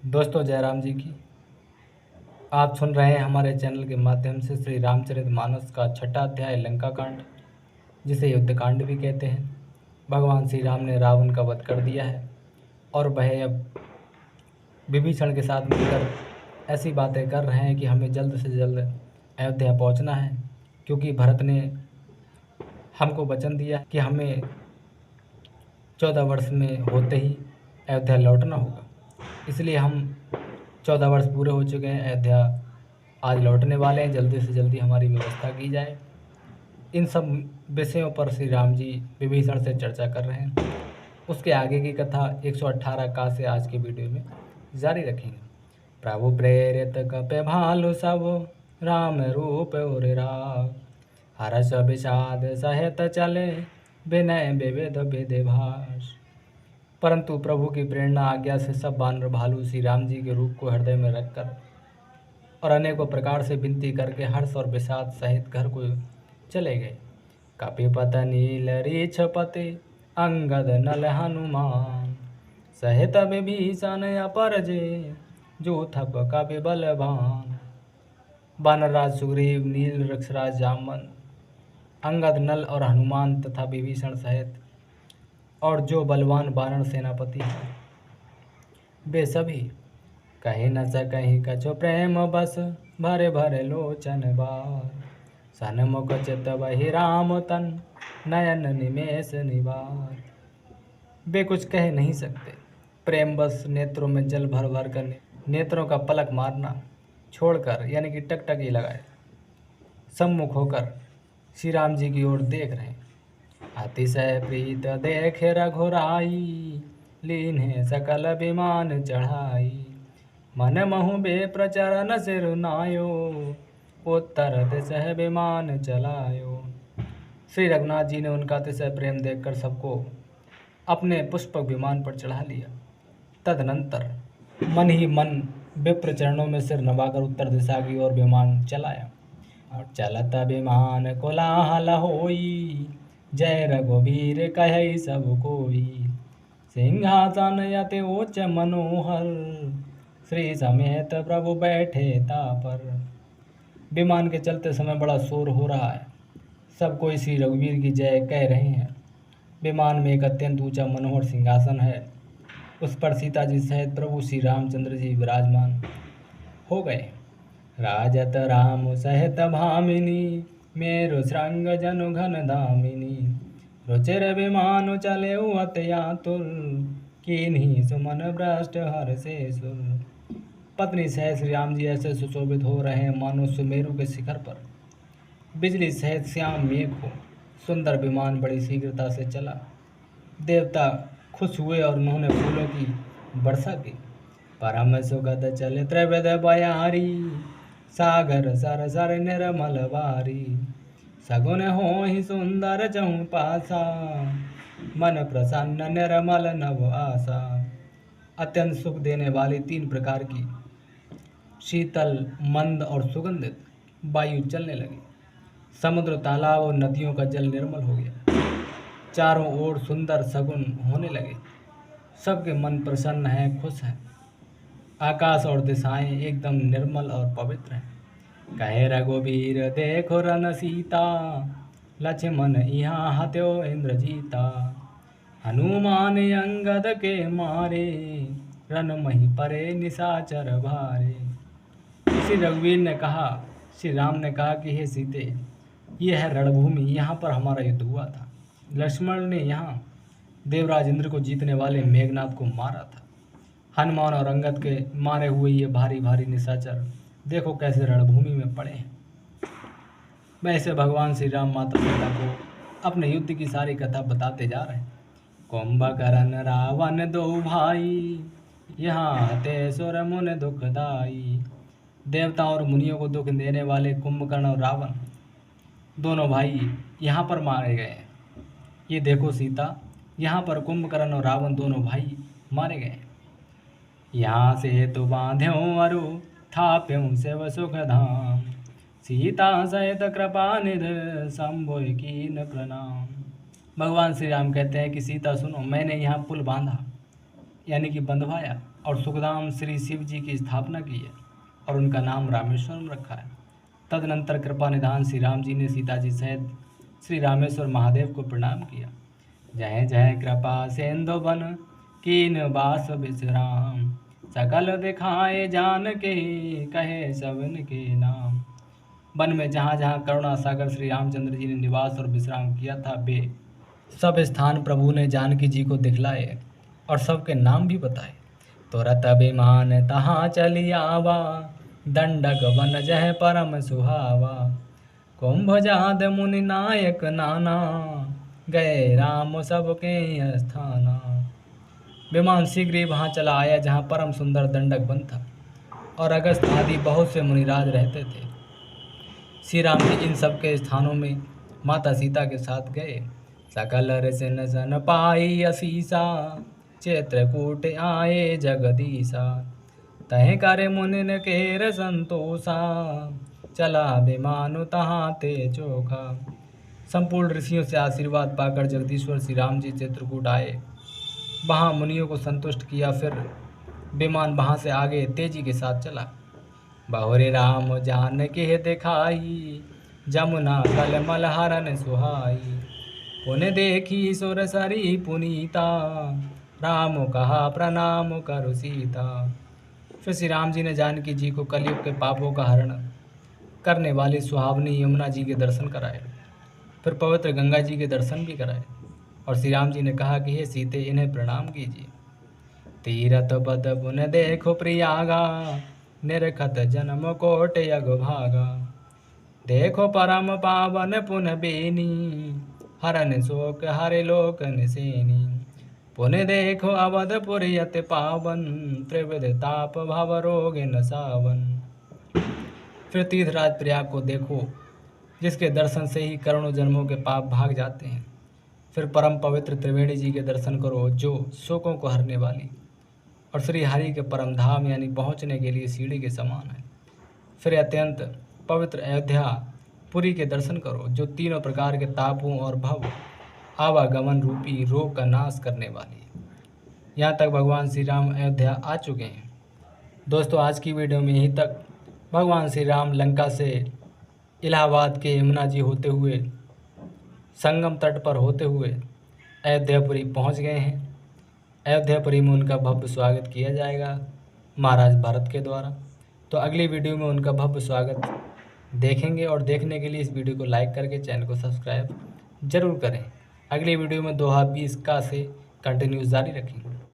दोस्तों जयराम जी की आप सुन रहे हैं हमारे चैनल के माध्यम से श्री रामचरितमानस का छठा अध्याय लंका कांड, जिसे युद्धकांड भी कहते हैं। भगवान श्री राम ने रावण का वध कर दिया है और वह अब विभीषण के साथ मिलकर ऐसी बातें कर रहे हैं कि हमें जल्द से जल्द अयोध्या पहुंचना है, क्योंकि भरत ने हमको वचन दिया कि हमें 14 वर्ष में होते ही अयोध्या लौटना होगा। इसलिए हम 14 वर्ष पूरे हो चुके हैं, अयोध्या आज लौटने वाले हैं। जल्दी से जल्दी हमारी व्यवस्था की जाए। इन सब विषयों पर श्री राम जी विभीषण से चर्चा कर रहे हैं। उसके आगे की कथा 118 का से आज के वीडियो में जारी रखेंगे। प्रभु प्रेरित कपि भालु सब राम रूप और राग, हर्ष विषाद सहित चले विनय विविध विधि भाष। परंतु प्रभु की प्रेरणा आज्ञा से सब वानर भालू श्री राम जी के रूप को हृदय में रखकर और अनेकों प्रकार से विनती करके हर्ष और विषाद सहित घर को चले गए। कपिपत नील रीछपति अंगद नल हनुमान, सहित विभीषण अपरजे जो थप कपि बलवान। वानरराज सुग्रीव, नील वृक्षराज जामवन, अंगद, नल और हनुमान तथा विभीषण सहित और जो बलवान वानर सेनापति हैं, वे सभी कहीं न सकहीं कछु प्रेम बस भरे भरे लोचन बार। सन्मुख चित वही राम तन नयन निमेष निवार। वे कुछ कह नहीं सकते, प्रेम बस नेत्रों में जल भर भर कर नेत्रों का पलक मारना छोड़कर, यानी कि टकटकी लगाए सम्मुख होकर श्री राम जी की ओर देख रहे हैं। अतिशय प्रीत देखे रघुराई, लीन्हे सकल विमान चढ़ाई। मन महु बे प्रचरण सिर नायो, उत्तर दिशा विमान चलायो। श्री रघुनाथ जी ने उनका अतिशय प्रेम देखकर सबको अपने पुष्पक विमान पर चढ़ा लिया। तदनंतर मन ही मन विप्र चरणों में सिर नवाकर उत्तर दिशा की ओर विमान चलाया। और चलत विमान कोलाहल होई, जय रघुवीर कहे सब कोई। सिंहासन यति उच्च मनोहर, श्री समेत प्रभु बैठे तापर। विमान के चलते समय बड़ा शोर हो रहा है, सब कोई श्री रघुवीर की जय कह रहे हैं। विमान में एक अत्यंत ऊंचा मनोहर सिंहासन है, उस पर सीता जी सहित प्रभु श्री रामचंद्र जी विराजमान हो गए। राजत राम सहित भामिनी, मेरु श्रृंग जनु घन दामिनी। रुचिर विमान चले अति आतुर, कीन्ही सुमन भ्रष्ट हर से सुर। पत्नी सहित श्री राम जी ऐसे सुशोभित हो रहे हैं मानो सुमेरु के शिखर पर बिजली सहित श्याम मेघ हो। सुंदर विमान बड़ी शीघ्रता से चला। देवता खुश हुए और उन्होंने फूलों की वर्षा की। परम सुगध चले त्रिविध बयारी, सागर सर सर निर्मल वारी। सगुन हो ही सुंदर चहु पासा, मन प्रसन्न निर्मल नव आशा। अत्यंत सुख देने वाली 3 प्रकार की शीतल, मंद और सुगंधित वायु चलने लगी। समुद्र, तालाब और नदियों का जल निर्मल हो गया। चारों ओर सुंदर सगुन होने लगे। सबके मन प्रसन्न हैं, खुश हैं। आकाश और दिशाएं एकदम निर्मल और पवित्र हैं। कहे रघुवीर देखो रन सीता, लक्ष्मण यहाँ हत्यो इंद्रजीता। हनुमान अंगद के मारे, रन मही परे निशाचर भारे। श्री रघुवीर ने कहा, श्री राम ने कहा कि हे सीते, यह है रणभूमि, यहाँ पर हमारा युद्ध हुआ था। लक्ष्मण ने यहाँ देवराज इंद्र को जीतने वाले मेघनाथ को मारा था। हनुमान और अंगद के मारे हुए ये भारी भारी निशाचर देखो कैसे रणभूमि में पड़े हैं। वैसे भगवान श्री राम माता सीता को अपने युद्ध की सारी कथा बताते जा रहे हैं। कुंभकर्ण रावण दो भाई, यहाँ हते सुर मुन दुखदाई। देवताओं और मुनियों को दुख देने वाले कुंभकर्ण और रावण दोनों भाई यहाँ पर मारे गए हैं। ये देखो सीता, यहाँ पर कुंभकर्ण और रावण दोनों भाई मारे गए। यहाँ से तो बांध्यों अरु, थाप्यों शिव सुख धाम। सीता सहित कृपा निध, शंभु कीन प्रणाम। भगवान श्री राम कहते हैं कि सीता सुनो, मैंने यहाँ पुल बांधा, यानी कि बंधवाया, और सुखधाम श्री शिव जी की स्थापना की है और उनका नाम रामेश्वरम रखा है। तदनंतर कृपा निधान श्री राम जी ने सीता जी सहित श्री रामेश्वर महादेव को प्रणाम किया। जय जय कृपा सेंधु बन कीन बास विश्राम, सकल दिखाए जान के कहे सबन के नाम। वन में जहाँ जहाँ करुणा सागर श्री रामचंद्र जी ने निवास और विश्राम किया था, वे सब स्थान प्रभु ने जानकी जी को दिखलाए और सबके नाम भी बताए। तुरत अभिमान तहाँ चली आवा, दंडक वन जह परम सुहावा। कुंभजाद मुनि नायक नाना, गए राम सबके स्थाना। विमान शीघ्र ही वहाँ चला आया जहाँ परम सुंदर दंडक वन था और अगस्त आदि बहुत से मुनिराज रहते थे। श्री राम जी इन सब के स्थानों में माता सीता के साथ गए। सकल ऋषिन सन पाई असीसा, चित्रकूट आए जगदीशा। तह करे मुनिन केर संतोषा, चला विमानु तहाँ ते चोखा। संपूर्ण ऋषियों से आशीर्वाद पाकर जगदीश्वर श्री राम जी चित्रकूट आए, वहाँ मुनियों को संतुष्ट किया। फिर विमान वहाँ से आगे तेजी के साथ चला। बहुरे राम जान के दिखाई, जमुना कलमल हरन सुहाई। पुन देखी सुर सरी पुनीता, राम कहा प्रणाम करु सीता। फिर श्री राम जी ने जानकी जी को कलयुग के पापों का हरण करने वाली सुहावनी यमुना जी के दर्शन कराए। फिर पवित्र गंगा जी के दर्शन भी कराए और श्री राम जी ने कहा कि हे सीते, इन्हें प्रणाम कीजिए। तीरथ पद पुन देखो प्रियागा, निरखत जन्म कोट यग भागा। देखो परम पावन पुन बेनी, हरन शोक हरे लोक निसेनी। पुन देखो अवधपुर यति पावन, त्रिविध ताप भव रोग न सावन। फिर तीर्थराज प्रयाग को देखो, जिसके दर्शन से ही करोड़ों जन्मों के पाप भाग जाते हैं। फिर परम पवित्र त्रिवेणी जी के दर्शन करो, जो शोकों को हरने वाली और श्री हरि के परम धाम यानी पहुँचने के लिए सीढ़ी के समान है। फिर अत्यंत पवित्र अयोध्या पुरी के दर्शन करो, जो तीनों प्रकार के तापों और भव आवागमन रूपी रोग का नाश करने वाली है। यहाँ तक भगवान श्री राम अयोध्या आ चुके हैं। दोस्तों, आज की वीडियो में यहीं तक। भगवान श्री राम लंका से इलाहाबाद के यमुना जी होते हुए, संगम तट पर होते हुए अयोध्यापुरी पहुँच गए हैं। अयोध्यापुरी में उनका भव्य स्वागत किया जाएगा महाराज भरत के द्वारा। तो अगली वीडियो में उनका भव्य स्वागत देखेंगे और देखने के लिए इस वीडियो को लाइक करके चैनल को सब्सक्राइब जरूर करें। अगली वीडियो में दोहा 20 का से कंटिन्यूस जारी रखेंगे।